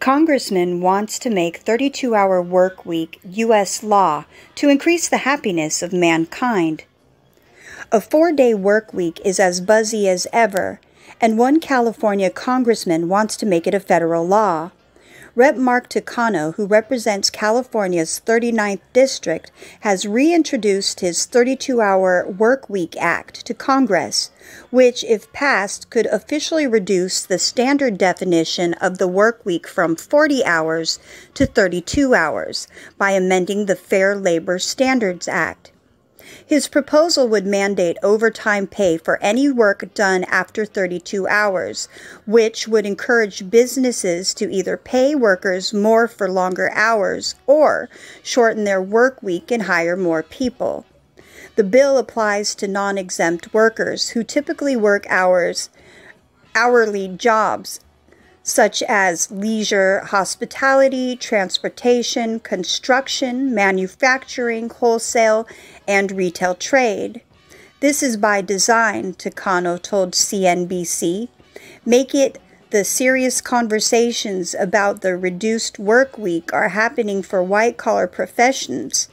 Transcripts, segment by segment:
Congressman wants to make 32-hour work week U.S. law to increase the happiness of mankind. A 4-day work week is as buzzy as ever, and one California congressman wants to make it a federal law. Rep. Mark Takano, who represents California's 39th district, has reintroduced his 32-hour work week act to Congress, which, if passed, could officially reduce the standard definition of the work week from 40 hours to 32 hours by amending the Fair Labor Standards Act. His proposal would mandate overtime pay for any work done after 32 hours, which would encourage businesses to either pay workers more for longer hours or shorten their work week and hire more people. The bill applies to non-exempt workers who typically work hourly jobs, such as leisure, hospitality, transportation, construction, manufacturing, wholesale, and retail trade. This is by design, Takano told CNBC. Make it the serious conversations about the reduced work week are happening for white-collar professions.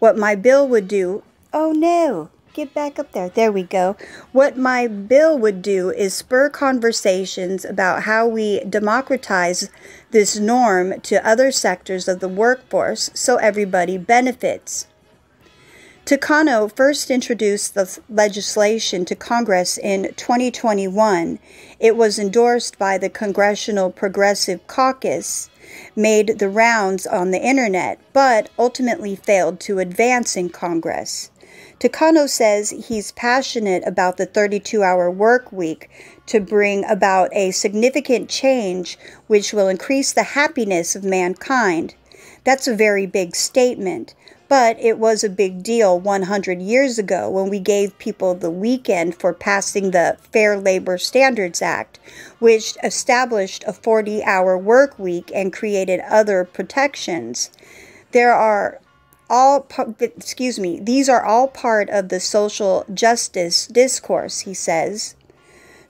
What my bill would do— oh no! Get back up there. There we go. What my bill would do is spur conversations about how we democratize this norm to other sectors of the workforce so everybody benefits. Takano first introduced the legislation to Congress in 2021. It was endorsed by the Congressional Progressive Caucus, made the rounds on the internet, but ultimately failed to advance in Congress. Takano says he's passionate about the 32-hour work week to bring about a significant change which will increase the happiness of mankind. That's a very big statement, but it was a big deal 100 years ago when we gave people the weekend for passing the Fair Labor Standards Act, which established a 40-hour work week and created other protections. These are all part of the social justice discourse, he says.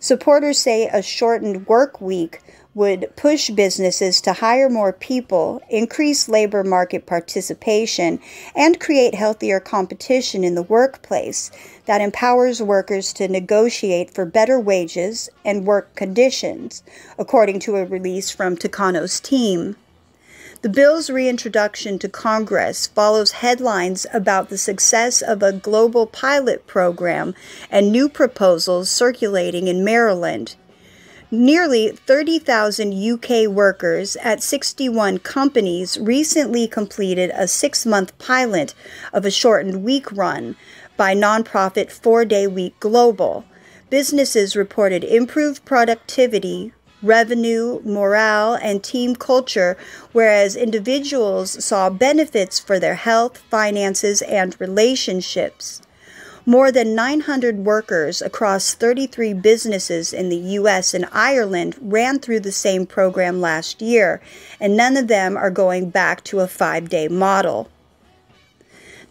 Supporters say a shortened work week would push businesses to hire more people, increase labor market participation, and create healthier competition in the workplace that empowers workers to negotiate for better wages and work conditions, according to a release from Takano's team. The bill's reintroduction to Congress follows headlines about the success of a global pilot program and new proposals circulating in Maryland. Nearly 30,000 UK workers at 61 companies recently completed a 6-month pilot of a shortened week run by nonprofit 4-Day Week Global. Businesses reported improved productivity, revenue, morale, and team culture, whereas individuals saw benefits for their health, finances, and relationships. More than 900 workers across 33 businesses in the U.S. and Ireland ran through the same program last year, and none of them are going back to a 5-day model.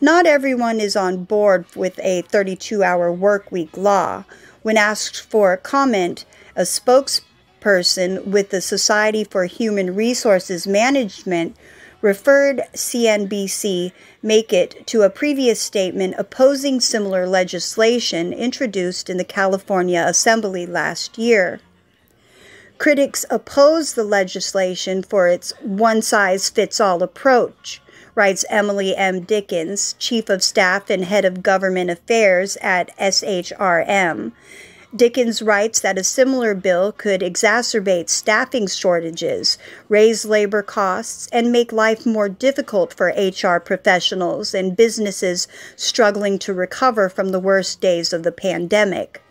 Not everyone is on board with a 32-hour workweek law. When asked for comment, a spokesperson with the Society for Human Resources Management referred CNBC make it to a previous statement opposing similar legislation introduced in the California Assembly last year. Critics oppose the legislation for its one-size-fits-all approach, writes Emily M. Dickens, Chief of Staff and Head of Government Affairs at SHRM. Dickens writes that a similar bill could exacerbate staffing shortages, raise labor costs, and make life more difficult for HR professionals and businesses struggling to recover from the worst days of the pandemic.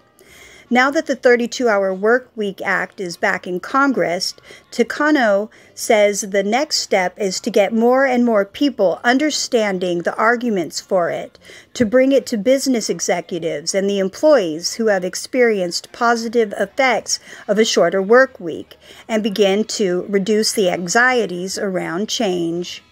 Now that the 32-hour Workweek Act is back in Congress, Takano says the next step is to get more and more people understanding the arguments for it, to bring it to business executives and the employees who have experienced positive effects of a shorter work week, and begin to reduce the anxieties around change.